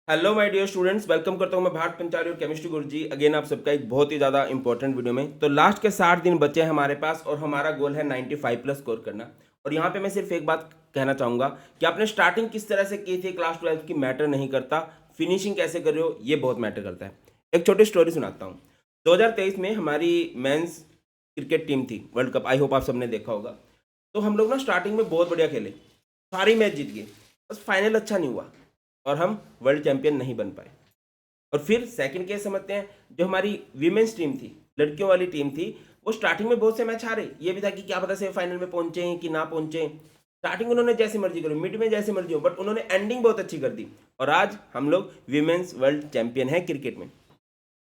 Hello my dear students, welcome करता हूं मैं भारत पंचाली और केमिस्ट्री गुरुजी अगेन आप सबका एक बहुत ही ज़्यादा इंपॉर्टेंट वीडियो में। तो लास्ट के 60 दिन बचे हैं हमारे पास और हमारा गोल है 95 प्लस स्कोर करना। और यहाँ पे मैं सिर्फ एक बात कहना चाहूँगा कि आपने स्टार्टिंग किस तरह से की थी क्लास 12 की मैटर नहीं करता, फिनिशिंग कैसे कर रहे हो ये बहुत मैटर करता है। एक छोटी स्टोरी सुनाता हूँ। 2023 में हमारी मेंस क्रिकेट टीम थी, वर्ल्ड कप, आई होप आप सबने देखा होगा। तो हम लोग ना स्टार्टिंग में बहुत बढ़िया खेले, सारी मैच जीत गए, बस फाइनल अच्छा नहीं हुआ और हम वर्ल्ड चैंपियन नहीं बन पाए। और फिर सेकंड केस समझते हैं, जो हमारी वीमेंस टीम थी, लड़कियों वाली टीम थी, वो स्टार्टिंग में बहुत से मैच हारे, ये भी था कि क्या पता सेमीफाइनल में पहुंचे कि ना पहुंचे। स्टार्टिंग उन्होंने जैसे मर्जी करो, मिड में जैसे मर्जी हो, बट उन्होंने एंडिंग बहुत अच्छी कर दी और आज हम लोग वीमेंस वर्ल्ड चैंपियन है क्रिकेट में।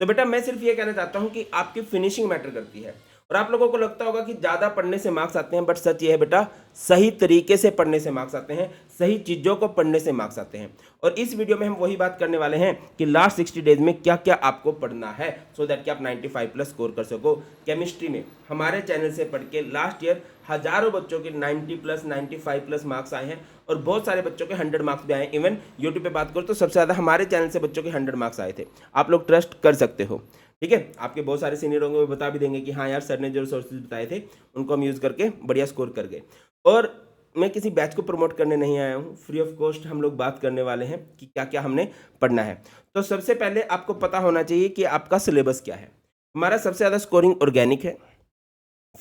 तो बेटा मैं सिर्फ ये कहना चाहता हूँ कि आपकी फिनिशिंग मैटर करती है। और आप लोगों को लगता होगा कि ज़्यादा पढ़ने से मार्क्स आते हैं, बट सच ये है बेटा, सही तरीके से पढ़ने से मार्क्स आते हैं, सही चीज़ों को पढ़ने से मार्क्स आते हैं। और इस वीडियो में हम वही बात करने वाले हैं कि लास्ट 60 डेज में क्या क्या आपको पढ़ना है सो दैट कि आप 95 प्लस स्कोर कर सको केमिस्ट्री में। हमारे चैनल से पढ़ के लास्ट ईयर हजारों बच्चों के 90 प्लस 95 प्लस मार्क्स आए हैं और बहुत सारे बच्चों के 100 मार्क्स भी आए हैं। इवन यूट्यूब पे बात करो तो सबसे ज़्यादा हमारे चैनल से बच्चों के 100 मार्क्स आए थे। आप लोग ट्रस्ट कर सकते हो, ठीक है। आपके बहुत सारे सीनियर होंगे, वो बता भी देंगे कि हाँ यार सर ने जो रिसोर्सेज बताए थे उनको हम यूज़ करके बढ़िया स्कोर कर गए। और मैं किसी बैच को प्रमोट करने नहीं आया हूँ, फ्री ऑफ कॉस्ट हम लोग बात करने वाले हैं कि क्या क्या हमने पढ़ना है। तो सबसे पहले आपको पता होना चाहिए कि आपका सिलेबस क्या है। हमारा सबसे ज़्यादा स्कोरिंग ऑर्गेनिक है,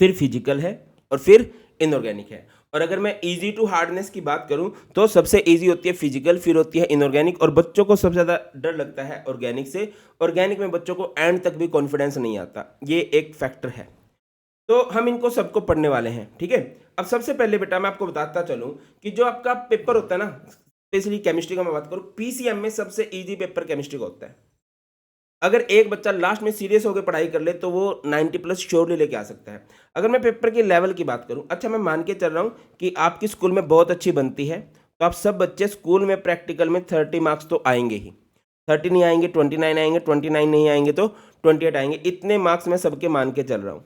फिर फिजिकल है और फिर इनऑर्गेनिक है। और अगर मैं इजी टू हार्डनेस की बात करूं तो सबसे इजी होती है फिजिकल, फिर होती है इनऑर्गेनिक, और बच्चों को सबसे ज़्यादा डर लगता है ऑर्गेनिक से। ऑर्गेनिक में बच्चों को एंड तक भी कॉन्फिडेंस नहीं आता, ये एक फैक्टर है। तो हम इनको सबको पढ़ने वाले हैं, ठीक है। अब सबसे पहले बेटा मैं आपको बताता चलूं कि जो आपका पेपर होता है ना, स्पेशली केमिस्ट्री का मैं बात करूं, पीसीएम में सबसे इजी पेपर केमिस्ट्री का होता है। अगर एक बच्चा लास्ट में सीरियस होकर पढ़ाई कर ले तो वो 90 प्लस श्योरली लेके आ सकता है। अगर मैं पेपर के लेवल की बात करूं, अच्छा मैं मान के चल रहा हूं कि आपकी स्कूल में बहुत अच्छी बनती है, तो आप सब बच्चे स्कूल में प्रैक्टिकल में 30 मार्क्स तो आएंगे ही। 30 नहीं आएंगे 29 आएंगे, 29 नहीं आएंगे तो 28 आएंगे। इतने मार्क्स मैं सबके मान के चल रहा हूँ,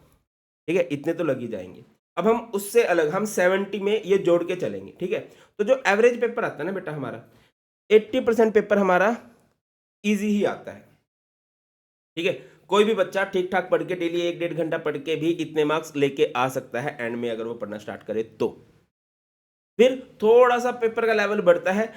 ठीक है, इतने तो लग ही जाएंगे। अब हम उससे अलग हम 70 में ये जोड़ के चलेंगे, ठीक है। तो जो एवरेज पेपर आता है ना बेटा, हमारा 80% पेपर हमारा ईजी ही आता है, ठीक है। कोई भी बच्चा ठीक ठाक पढ़ के डेली 1-1.5 घंटा पढ़ के भी इतने मार्क्स लेके आ सकता है एंड में, अगर वो पढ़ना स्टार्ट करे तो। फिर थोड़ा सा पेपर का लेवल बढ़ता है,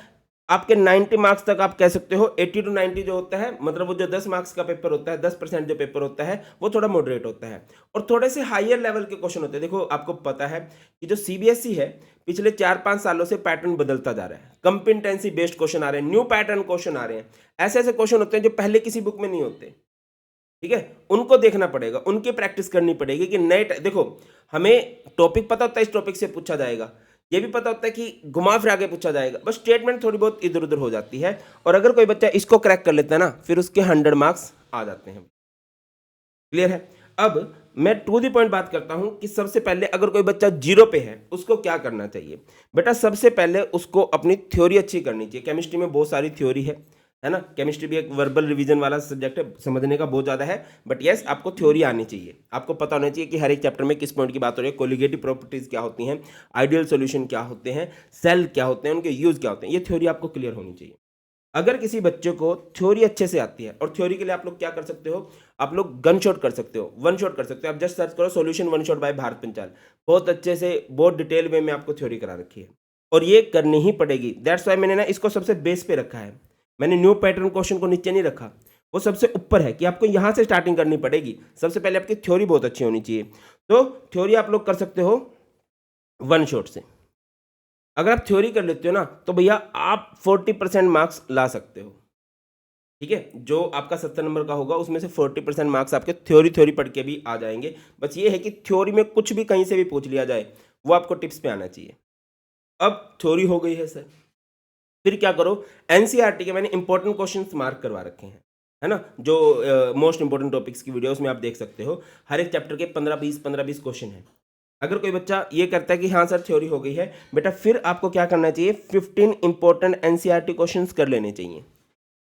आपके 90 मार्क्स तक आप कह सकते हो। 80 टू 90 जो होता है, मतलब वो जो 10 मार्क्स का पेपर होता है, 10% जो पेपर होता है वो थोड़ा मॉडरेट होता है और थोड़े से हायर लेवल के क्वेश्चन होते हैं। देखो आपको पता है कि जो सीबीएसई है, पिछले 4-5 सालों से पैटर्न बदलता जा रहा है, कंपिटेंसी बेस्ड क्वेश्चन आ रहे हैं, न्यू पैटर्न क्वेश्चन आ रहे हैं। ऐसे ऐसे क्वेश्चन होते हैं जो पहले किसी बुक में नहीं होते, ठीक है। उनको देखना पड़ेगा, उनकी प्रैक्टिस करनी पड़ेगी कि देखो, हमें टॉपिक पता होता है, इस टॉपिक से पूछा जाएगा, ये भी पता होता है कि घुमा फिरा के पूछा जाएगा, बस स्टेटमेंट थोड़ी बहुत इधर उधर हो जाती है। और अगर कोई बच्चा इसको क्रैक कर लेता है ना, फिर उसके 100 मार्क्स आ जाते हैं। क्लियर है। अब मैं टू द पॉइंट बात करता हूं कि सबसे पहले अगर कोई बच्चा जीरो पे है उसको क्या करना चाहिए। बेटा सबसे पहले उसको अपनी थ्योरी अच्छी करनी चाहिए। केमिस्ट्री में बहुत सारी थ्योरी है ना। केमिस्ट्री भी एक वर्बल रिवीजन वाला सब्जेक्ट है, समझने का बहुत ज़्यादा है, बट यस आपको थ्योरी आनी चाहिए। आपको पता होना चाहिए कि हर एक चैप्टर में किस पॉइंट की बात हो रही है, कोलिगेटिव प्रॉपर्टीज क्या होती हैं, आइडियल सॉल्यूशन क्या होते हैं, सेल क्या होते हैं, उनके यूज क्या होते हैं, ये थ्योरी आपको क्लियर होनी चाहिए। अगर किसी बच्चे को थ्योरी अच्छे से आती है, और थ्योरी के लिए आप लोग क्या कर सकते हो, आप लोग गन शॉट कर सकते हो, वन शॉट कर सकते हो। आप जस्ट सर्च करो solution one shot by Bharat Panchal, बहुत अच्छे से बहुत डिटेल वे में आपको थ्योरी करा रखी है और ये करनी ही पड़ेगी। दैट्स वाई मैंने ना इसको सबसे बेस पे रखा है, मैंने न्यू पैटर्न क्वेश्चन को नीचे नहीं रखा, वो सबसे ऊपर है कि आपको यहाँ से स्टार्टिंग करनी पड़ेगी। सबसे पहले आपकी थ्योरी बहुत अच्छी होनी चाहिए, तो थ्योरी आप लोग कर सकते हो वन शॉट से। अगर आप थ्योरी कर लेते हो ना तो भैया आप 40% मार्क्स ला सकते हो, ठीक है। जो आपका 70 नंबर का होगा उसमें से 40% मार्क्स आपके थ्योरी थ्योरी पढ़ के भी आ जाएंगे। बस ये है कि थ्योरी में कुछ भी कहीं से भी पूछ लिया जाए, वो आपको टिप्स पे आना चाहिए। अब थ्योरी हो गई है सर, फिर क्या करो, एनसीईआरटी के मैंने इंपॉर्टेंट क्वेश्चंस मार्क करवा रखे हैं, है ना। जो मोस्ट इंपॉर्टेंट टॉपिक्स की वीडियोस में आप देख सकते हो, हर एक चैप्टर के 15-20 क्वेश्चन हैं। अगर कोई बच्चा ये करता है कि हाँ सर थ्योरी हो गई है, बेटा फिर आपको क्या करना चाहिए, 15 इंपॉर्टेंट एनसीईआरटी क्वेश्चंस कर लेने चाहिए।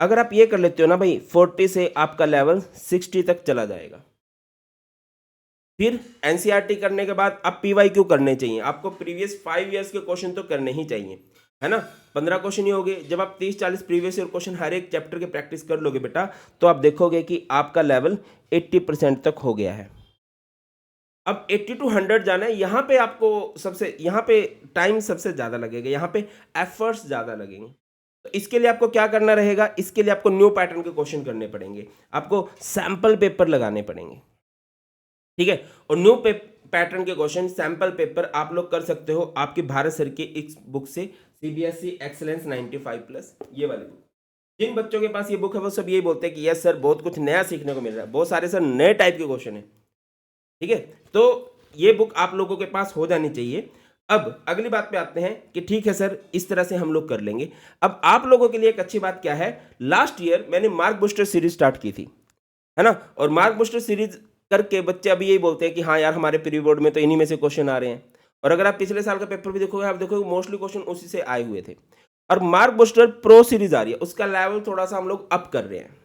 अगर आप ये कर लेते हो ना भाई, 40 से आपका लेवल 60 तक चला जाएगा। फिर एनसीईआरटी करने के बाद आप पीवाईक्यू करने चाहिए, आपको प्रीवियस 5 ईयर्स के क्वेश्चन तो करने ही चाहिए। है ना, 15 क्वेश्चन ही हो गए। जब आप 30-40 प्रीवियस ईयर क्वेश्चन हर एक चैप्टर के प्रैक्टिस कर लोगे बेटा, तो आप देखोगे कि आपका लेवल 80% तक हो गया है। अब 80 टू 100 जाना है, यहाँ पे आपको यहाँ पे टाइम सबसे ज़्यादा लगेगा, यहाँ पे एफर्ट्स ज़्यादा लगेंगे। तो इसके लिए आपको क्या करना रहेगा, इसके लिए आपको न्यू पैटर्न के क्वेश्चन करने पड़ेंगे, आपको सैंपल पेपर लगाने पड़ेंगे, ठीक है। और न्यू पैटर्न के क्वेश्चन सैंपल पेपर आप लोग कर सकते हो आपकी भारत सर की इस बुक से, CBSE एक्सेलेंस 95+, ये वाली बुक। जिन बच्चों के पास ये बुक है वो सब यही बोलते हैं कि यस सर बहुत कुछ नया सीखने को मिल रहा है, बहुत सारे सर नए टाइप के क्वेश्चन है, ठीक है। तो ये बुक आप लोगों के पास हो जानी चाहिए। अब अगली बात पे आते हैं कि ठीक है सर, इस तरह से हम लोग कर लेंगे। अब आप लोगों के लिए एक अच्छी बात क्या है, लास्ट ईयर मैंने मार्क बूस्टर सीरीज स्टार्ट की थी, है ना, और मार्क बूस्टर सीरीज करके बच्चे अभी यही बोलते हैं कि हाँ यार हमारे प्री बोर्ड में तो इन्हीं में से क्वेश्चन आ रहे हैं। और अगर आप पिछले साल का पेपर भी देखोगे, आप देखोगे मोस्टली क्वेश्चन उसी से आए हुए थे। और मार्क बूस्टर प्रो सीरीज आ रही है, उसका लेवल थोड़ा सा हम लोग अप कर रहे हैं।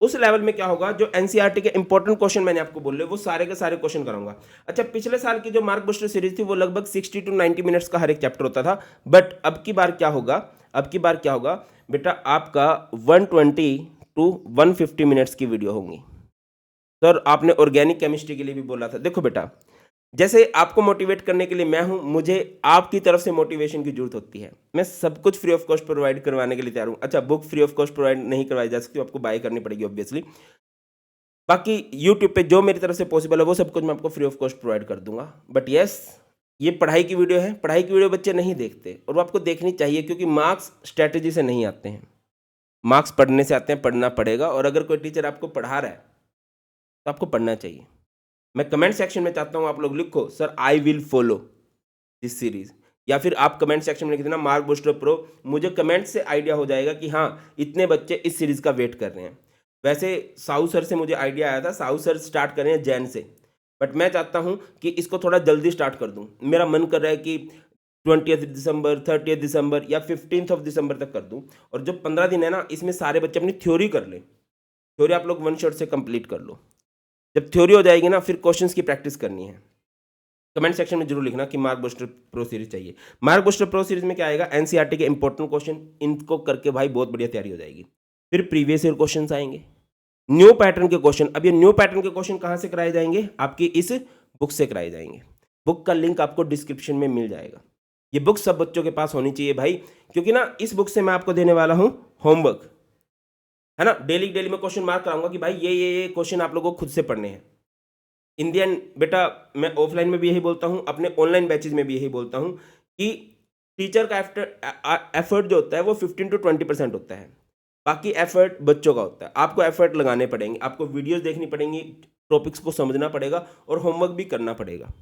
उस लेवल में क्या होगा, जो एनसीईआरटी के इंपॉर्टेंट क्वेश्चन मैंने आपको बोले वो सारे के सारे क्वेश्चन कराऊंगा। अच्छा, पिछले साल की जो मार्क बूस्टर सीरीज थी वो लगभग 60 टू 90 मिनट्स का हर एक चैप्टर होता था, बट अब की बार क्या होगा बेटा, आपका 120 टू 150 मिनट्स की वीडियो होंगी। सर आपने ऑर्गेनिक केमिस्ट्री के लिए भी बोला था, देखो बेटा, जैसे आपको मोटिवेट करने के लिए मैं हूं, मुझे आपकी तरफ से मोटिवेशन की जरूरत होती है। मैं सब कुछ फ्री ऑफ कॉस्ट प्रोवाइड करवाने के लिए तैयार हूं। अच्छा, book free of cost provide नहीं करवाई जा सकती, आपको बाय करनी पड़ेगी ऑब्वियसली। बाकी यूट्यूब पे जो मेरी तरफ से पॉसिबल है वो सब कुछ मैं आपको फ्री ऑफ कॉस्ट प्रोवाइड कर दूंगा। बट यस, ये पढ़ाई की वीडियो है, पढ़ाई की वीडियो बच्चे नहीं देखते और वो आपको देखनी चाहिए, क्योंकि मार्क्स स्ट्रैटेजी से नहीं आते हैं, मार्क्स पढ़ने से आते हैं, पढ़ना पड़ेगा। और अगर कोई टीचर आपको पढ़ा रहा है तो आपको पढ़ना चाहिए। मैं कमेंट सेक्शन में चाहता हूँ आप लोग लिखो sir I will follow this series, या फिर आप कमेंट सेक्शन में लिख देना मार्क बूस्टर प्रो। मुझे कमेंट से आइडिया हो जाएगा कि हाँ इतने बच्चे इस सीरीज का वेट कर रहे हैं। वैसे साहू सर से मुझे आइडिया आया था, साहू सर स्टार्ट कर रहे हैं जैन से, बट मैं चाहता हूँ कि इसको थोड़ा जल्दी स्टार्ट कर दूँ। मेरा मन कर रहा है कि 20 दिसंबर, 30 दिसंबर या 15 दिसंबर तक कर दूँ। और जो 15 दिन है ना, इसमें सारे बच्चे अपनी थ्योरी कर लें। थ्योरी आप लोग वन शॉट से कंप्लीट कर लो। जब थ्योरी हो जाएगी ना, फिर क्वेश्चंस की प्रैक्टिस करनी है। कमेंट सेक्शन में जरूर लिखना कि मार्क बूस्टर प्रो सीरीज चाहिए। मार्क बूस्टर प्रो सीरीज में क्या आएगा, एनसीईआरटी के इंपॉर्टेंट क्वेश्चन, इनको करके भाई बहुत बढ़िया तैयारी हो जाएगी। फिर प्रीवियस ईयर क्वेश्चंस आएंगे, न्यू पैटर्न के क्वेश्चन। अब ये न्यू पैटर्न के क्वेश्चन कहाँ से कराए जाएंगे, आपकी इस बुक से कराए जाएंगे। बुक का लिंक आपको डिस्क्रिप्शन में मिल जाएगा। ये बुक सब बच्चों के पास होनी चाहिए भाई, क्योंकि ना इस बुक से मैं आपको देने वाला हूँ होमवर्क, है ना। डेली में क्वेश्चन मार्क कराऊंगा कि भाई ये क्वेश्चन आप लोगों को खुद से पढ़ने हैं। इंडियन बेटा, मैं ऑफलाइन में भी यही बोलता हूँ, अपने ऑनलाइन बैचेज में भी यही बोलता हूँ कि टीचर का एफर्ट जो होता है वो 15 टू 20% होता है, बाकी एफर्ट बच्चों का होता है। आपको एफर्ट लगाने पड़ेंगे, आपको वीडियोस देखनी पड़ेंगी, टॉपिक्स को समझना पड़ेगा और होमवर्क भी करना पड़ेगा,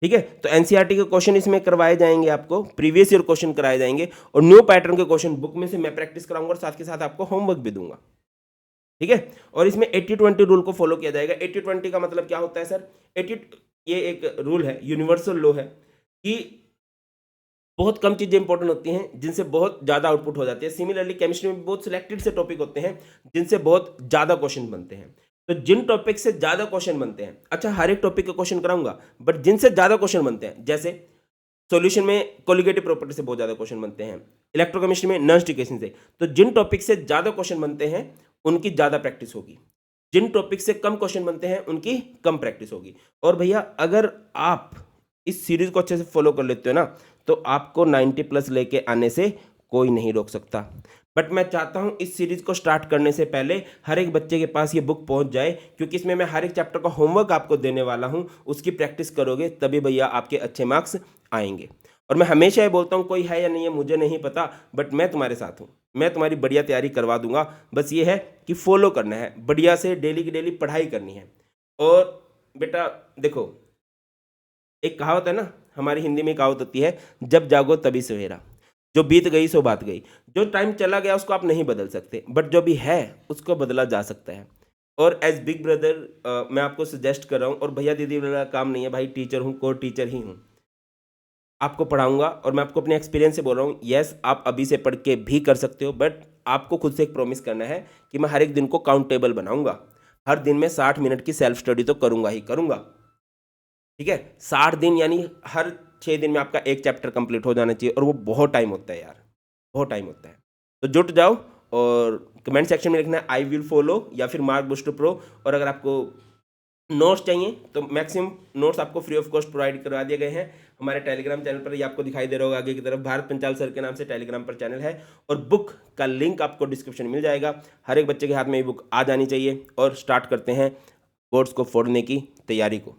ठीक है। तो एनसीईआरटी के क्वेश्चन इसमें करवाए जाएंगे, आपको प्रीवियस ईयर क्वेश्चन कराए जाएंगे और न्यू पैटर्न के क्वेश्चन बुक में से मैं प्रैक्टिस कराऊंगा और साथ के साथ आपको होमवर्क भी दूंगा, ठीक है। और इसमें 80-20 रूल को फॉलो किया जाएगा। 80-20 का मतलब क्या होता है सर, 80 ये एक रूल है, यूनिवर्सल लॉ है कि बहुत कम चीजें इंपॉर्टेंट होती हैं जिनसे बहुत ज्यादा आउटपुट हो जाती है। सिमिलरली केमिस्ट्री में बहुत सिलेक्टेड से टॉपिक होते हैं जिनसे बहुत ज्यादा क्वेश्चन बनते हैं। तो जिन टॉपिक से ज्यादा क्वेश्चन बनते हैं, अच्छा हर एक टॉपिक का क्वेश्चन कराऊंगा, बट जिनसे ज्यादा क्वेश्चन बनते हैं, जैसे सॉल्यूशन में कोलिगेटिव प्रॉपर्टी से बहुत ज्यादा क्वेश्चन बनते हैं, इलेक्ट्रोकेमिस्ट्री में नॉन स्टिकेशन से, तो जिन टॉपिक से ज्यादा क्वेश्चन बनते हैं उनकी ज्यादा प्रैक्टिस होगी, जिन टॉपिक से कम क्वेश्चन बनते हैं उनकी कम प्रैक्टिस होगी। और भैया अगर आप इस सीरीज को अच्छे से फॉलो कर लेते हो ना, तो आपको 90+ लेके आने से कोई नहीं रोक सकता। बट मैं चाहता हूं इस सीरीज को स्टार्ट करने से पहले हर एक बच्चे के पास ये बुक पहुंच जाए, क्योंकि इसमें मैं हर एक चैप्टर का होमवर्क आपको देने वाला हूं। उसकी प्रैक्टिस करोगे तभी भैया आपके अच्छे मार्क्स आएंगे। और मैं हमेशा ये बोलता हूँ, कोई है या नहीं है मुझे नहीं पता, बट मैं तुम्हारे साथ हूँ, मैं तुम्हारी बढ़िया तैयारी करवा दूंगा। बस ये है कि फॉलो करना है, बढ़िया से डेली की डेली पढ़ाई करनी है। और बेटा देखो, एक कहावत है ना, हमारी हिंदी में कहावत होती है, जब जागो तभी सवेरा। जो बीत गई सो बात गई। जो टाइम चला गया उसको आप नहीं बदल सकते, बट जो भी है उसको बदला जा सकता है। और एज बिग ब्रदर मैं आपको सजेस्ट कर रहा हूँ, और भैया दीदी वाला काम नहीं है भाई, टीचर हूँ, को टीचर ही हूँ, आपको पढ़ाऊंगा। और मैं आपको अपने एक्सपीरियंस से बोल रहा हूँ, यस आप अभी से पढ़ के भी कर सकते हो, बट आपको खुद से एक प्रॉमिस करना है कि मैं हर एक दिन को काउंटेबल बनाऊंगा। हर दिन में 60 मिनट की सेल्फ स्टडी तो करूंगा ही करूंगा, ठीक है। 60 दिन यानी हर 6 दिन में आपका एक चैप्टर कंप्लीट हो जाना चाहिए, और वो बहुत टाइम होता है यार। बहुत टाइम होता है। तो जुट जाओ और कमेंट सेक्शन में लिखना है आई विल फॉलो या फिर मार्क बूस्टर प्रो। और अगर आपको नोट्स चाहिए तो मैक्सिमम नोट्स आपको फ्री ऑफ कॉस्ट प्रोवाइड करवा दिए गए हैं हमारे टेलीग्राम चैनल पर। ये आपको दिखाई दे रहा होगा आगे की तरफ, भारत पंचाल सर के नाम से टेलीग्राम पर चैनल है। और बुक का लिंक आपको डिस्क्रिप्शन में मिल जाएगा। हर एक बच्चे के हाथ में ये बुक आ जानी चाहिए। और स्टार्ट करते हैं बोर्ड्स को फोड़ने की तैयारी को।